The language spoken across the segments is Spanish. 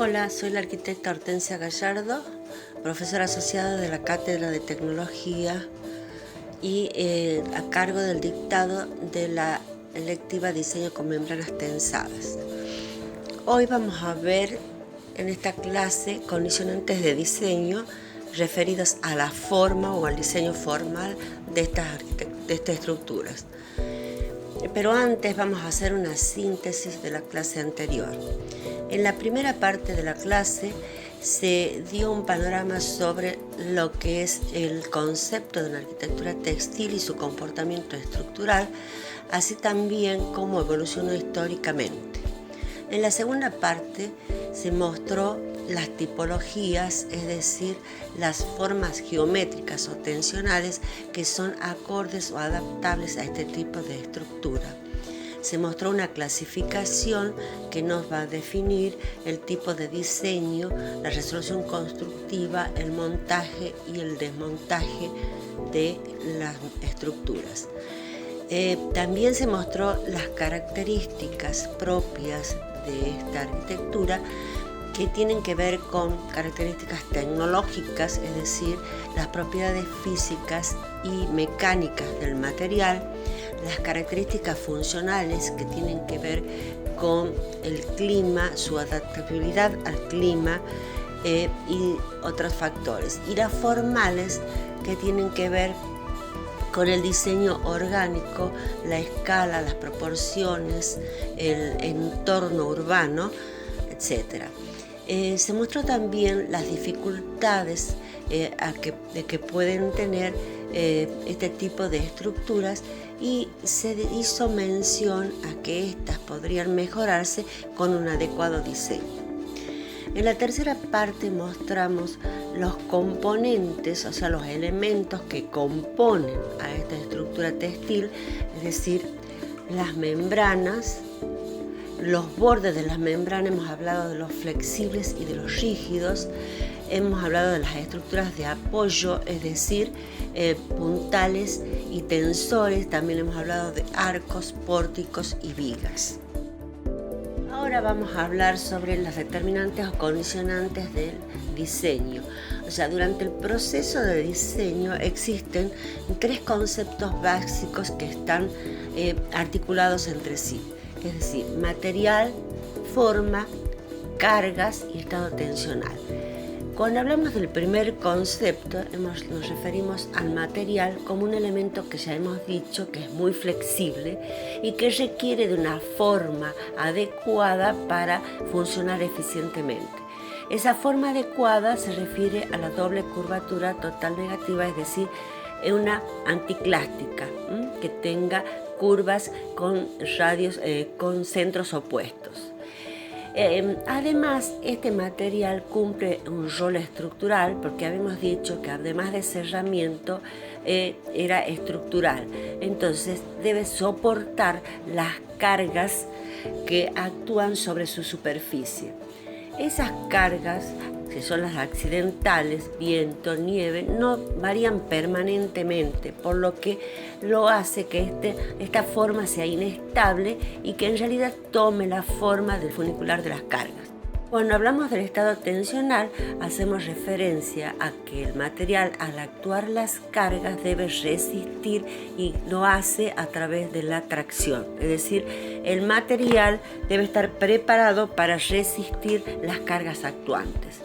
Hola, soy la arquitecta Hortensia Gallardo, profesora asociada de la Cátedra de Tecnología y a cargo del dictado de la electiva Diseño con Membranas Tensadas. Hoy vamos a ver en esta clase condicionantes de diseño referidos a la forma o al diseño formal de estas estructuras. Pero antes vamos a hacer una síntesis de la clase anterior. En la primera parte de la clase se dio un panorama sobre lo que es el concepto de una arquitectura textil y su comportamiento estructural, así también cómo evolucionó históricamente. En la segunda parte se mostró las tipologías, es decir, las formas geométricas o tensionales que son acordes o adaptables a este tipo de estructura. Se mostró una clasificación que nos va a definir el tipo de diseño, la resolución constructiva, el montaje y el desmontaje de las estructuras. También se mostró las características propias de esta arquitectura que tienen que ver con características tecnológicas, es decir, las propiedades físicas y mecánicas del material, las características funcionales que tienen que ver con el clima, su adaptabilidad al clima y otros factores, y las formales que tienen que ver con el diseño orgánico, la escala, las proporciones, el entorno urbano, etc. Se mostró también las dificultades que pueden tener este tipo de estructuras y se hizo mención a que éstas podrían mejorarse con un adecuado diseño. En la tercera parte mostramos los componentes, o sea, los elementos que componen a esta estructura textil, es decir, las membranas, los bordes de las membranas. Hemos hablado de los flexibles y de los rígidos. Hemos hablado de las estructuras de apoyo, es decir, puntales y tensores. También hemos hablado de arcos, pórticos y vigas. Ahora vamos a hablar sobre las determinantes o condicionantes del diseño. O sea, durante el proceso de diseño existen tres conceptos básicos que están articulados entre sí. Es decir, material, forma, cargas y estado tensional. Cuando hablamos del primer concepto, nos referimos al material como un elemento que ya hemos dicho que es muy flexible y que requiere de una forma adecuada para funcionar eficientemente. Esa forma adecuada se refiere a la doble curvatura total negativa, es decir, una anticlástica, que tenga curvas con radios, con centros opuestos. Además, este material cumple un rol estructural porque habíamos dicho que además de cerramiento era estructural. Entonces debe soportar las cargas que actúan sobre su superficie. Esas cargas, que son las accidentales, viento, nieve, no varían permanentemente, por lo que lo hace que esta forma sea inestable y que en realidad tome la forma del funicular de las cargas. Cuando hablamos del estado tensional, hacemos referencia a que el material, al actuar las cargas, debe resistir y lo hace a través de la tracción. Es decir, el material debe estar preparado para resistir las cargas actuantes.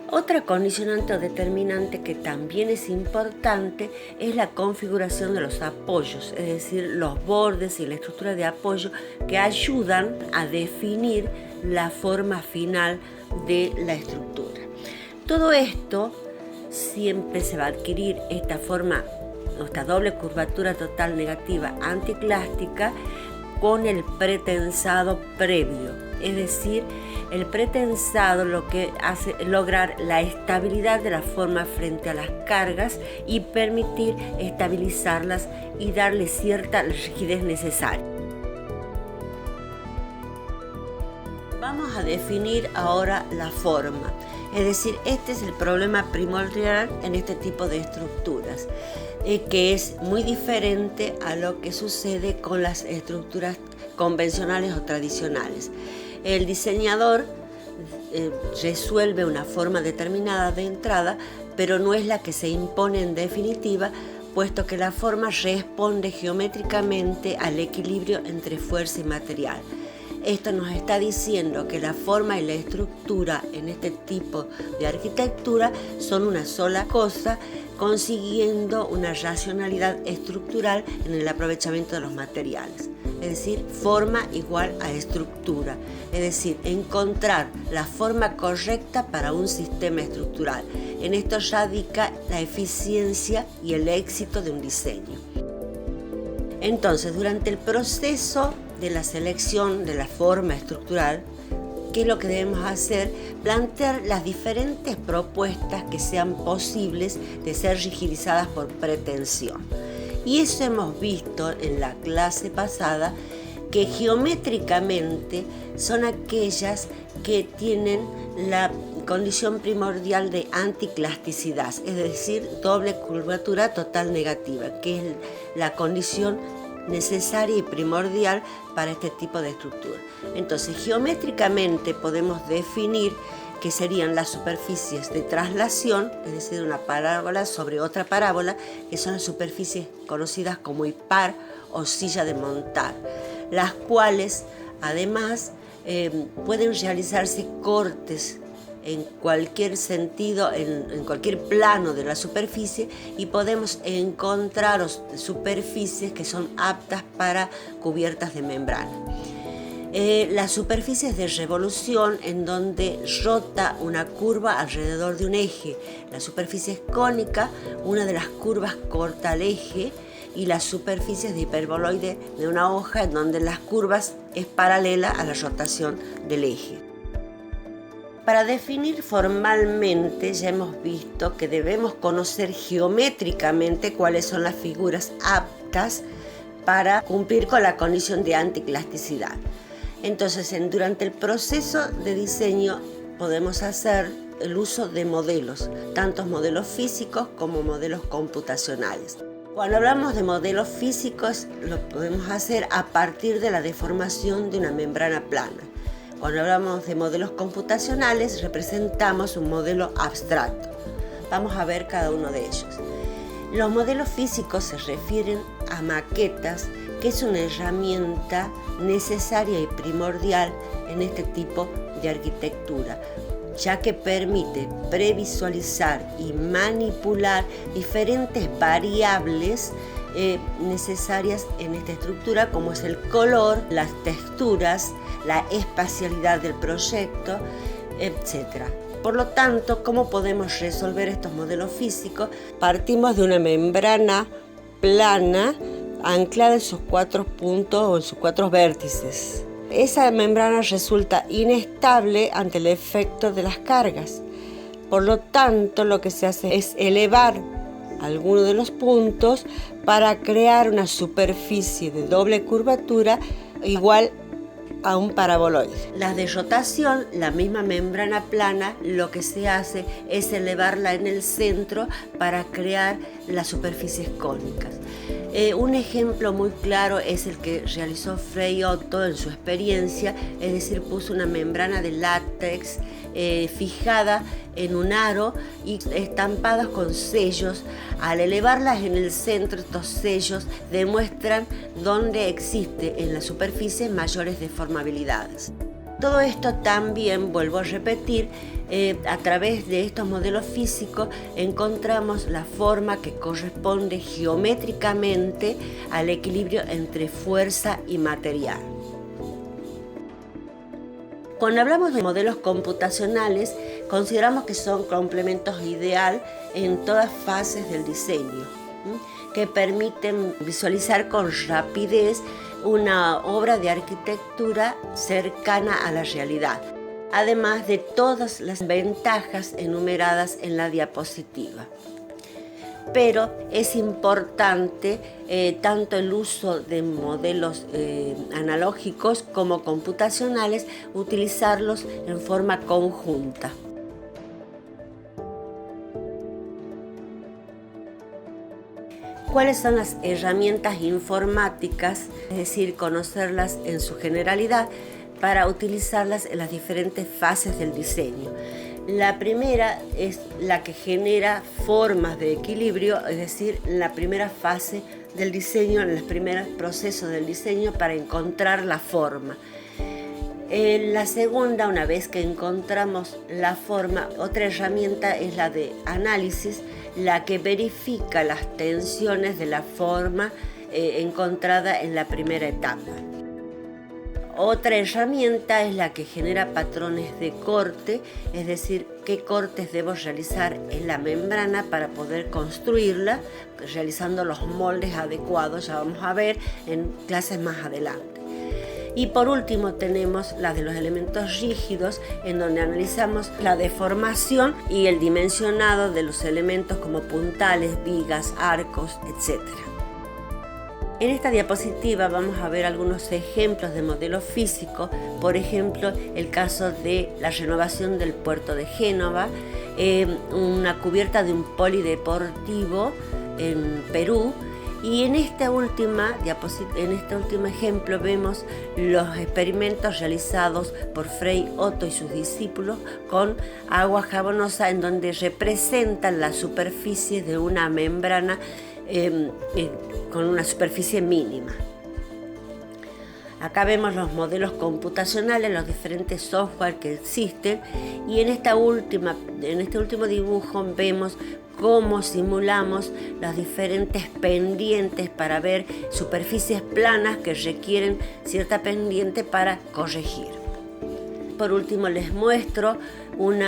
Otra condicionante o determinante que también es importante es la configuración de los apoyos, es decir, los bordes y la estructura de apoyo que ayudan a definir la forma final de la estructura. Todo esto siempre se va a adquirir esta forma, esta doble curvatura total negativa anticlástica con el pretensado previo, es decir, el pretensado lo que hace es lograr la estabilidad de la forma frente a las cargas y permitir estabilizarlas y darle cierta rigidez necesaria. Vamos a definir ahora la forma, es decir, este es el problema primordial en este tipo de estructuras, que es muy diferente a lo que sucede con las estructuras convencionales o tradicionales. El diseñador resuelve una forma determinada de entrada, pero no es la que se impone en definitiva, puesto que la forma responde geométricamente al equilibrio entre fuerza y material. Esto nos está diciendo que la forma y la estructura en este tipo de arquitectura son una sola cosa, consiguiendo una racionalidad estructural en el aprovechamiento de los materiales. Es decir, forma igual a estructura, es decir, encontrar la forma correcta para un sistema estructural. En esto radica la eficiencia y el éxito de un diseño. Entonces, durante el proceso de la selección de la forma estructural, ¿qué es lo que debemos hacer? Plantear las diferentes propuestas que sean posibles de ser rigidizadas por pretensión. Y eso hemos visto en la clase pasada, que geométricamente son aquellas que tienen la condición primordial de anticlasticidad, es decir, doble curvatura total negativa, que es la condición necesaria y primordial para este tipo de estructura. Entonces, geométricamente podemos definir que serían las superficies de traslación, es decir, una parábola sobre otra parábola, que son las superficies conocidas como hipar o silla de montar, las cuales además pueden realizarse cortes en cualquier sentido, en cualquier plano de la superficie, y podemos encontrar superficies que son aptas para cubiertas de membrana. Las superficies de revolución, en donde rota una curva alrededor de un eje. La superficie es cónica, una de las curvas corta el eje, y las superficies de hiperboloide de una hoja, en donde las curvas es paralela a la rotación del eje. Para definir formalmente, ya hemos visto que debemos conocer geométricamente cuáles son las figuras aptas para cumplir con la condición de anticlasticidad. Entonces, durante el proceso de diseño podemos hacer el uso de modelos, tanto modelos físicos como modelos computacionales. Cuando hablamos de modelos físicos, lo podemos hacer a partir de la deformación de una membrana plana. Cuando hablamos de modelos computacionales, representamos un modelo abstracto. Vamos a ver cada uno de ellos. Los modelos físicos se refieren a maquetas, que es una herramienta necesaria y primordial en este tipo de arquitectura, ya que permite previsualizar y manipular diferentes variables necesarias en esta estructura, como es el color, las texturas, la espacialidad del proyecto, etc. Por lo tanto, ¿cómo podemos resolver estos modelos físicos? Partimos de una membrana plana anclada en sus 4 puntos o en sus 4 vértices. Esa membrana resulta inestable ante el efecto de las cargas. Por lo tanto, lo que se hace es elevar alguno de los puntos para crear una superficie de doble curvatura igual a un paraboloide. Las de rotación, la misma membrana plana, lo que se hace es elevarla en el centro para crear las superficies cónicas. Un ejemplo muy claro es el que realizó Frei Otto en su experiencia, es decir, puso una membrana de látex fijada en un aro y estampadas con sellos. Al elevarlas en el centro, estos sellos demuestran dónde existe en la superficie mayores deformabilidades. Todo esto también, vuelvo a repetir, a través de estos modelos físicos encontramos la forma que corresponde geométricamente al equilibrio entre fuerza y material. Cuando hablamos de modelos computacionales, consideramos que son complementos ideal en todas fases del diseño, que permiten visualizar con rapidez una obra de arquitectura cercana a la realidad, además de todas las ventajas enumeradas en la diapositiva. Pero es importante tanto el uso de modelos analógicos como computacionales, utilizarlos en forma conjunta. ¿Cuáles son las herramientas informáticas? Es decir, conocerlas en su generalidad, para utilizarlas en las diferentes fases del diseño. La primera es la que genera formas de equilibrio, es decir, la primera fase del diseño, en los primeros procesos del diseño para encontrar la forma. La segunda, una vez que encontramos la forma, otra herramienta es la de análisis, la que verifica las tensiones de la forma encontrada en la primera etapa. Otra herramienta es la que genera patrones de corte, es decir, qué cortes debo realizar en la membrana para poder construirla, realizando los moldes adecuados, ya vamos a ver en clases más adelante. Y por último tenemos la de los elementos rígidos, en donde analizamos la deformación y el dimensionado de los elementos como puntales, vigas, arcos, etc. En esta diapositiva vamos a ver algunos ejemplos de modelos físicos, por ejemplo, el caso de la renovación del puerto de Génova, una cubierta de un polideportivo en Perú, y en este último ejemplo vemos los experimentos realizados por Frei Otto y sus discípulos con agua jabonosa, en donde representan la superficie de una membrana con una superficie mínima. Acá vemos los modelos computacionales, los diferentes software que existen, y en este último dibujo vemos cómo simulamos las diferentes pendientes para ver superficies planas que requieren cierta pendiente para corregir. Por último les muestro un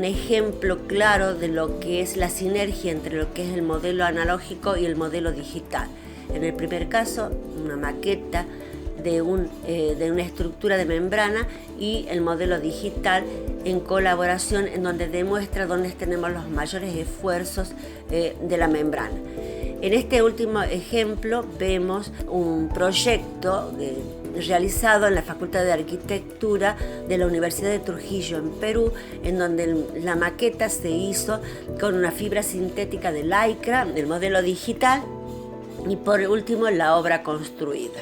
ejemplo claro de lo que es la sinergia entre lo que es el modelo analógico y el modelo digital. En el primer caso, una maqueta de una estructura de membrana, y el modelo digital en colaboración, en donde demuestra dónde tenemos los mayores esfuerzos de la membrana. En este último ejemplo vemos un proyecto realizado en la Facultad de Arquitectura de la Universidad de Trujillo en Perú, en donde la maqueta se hizo con una fibra sintética de lycra, el modelo digital, y por último la obra construida.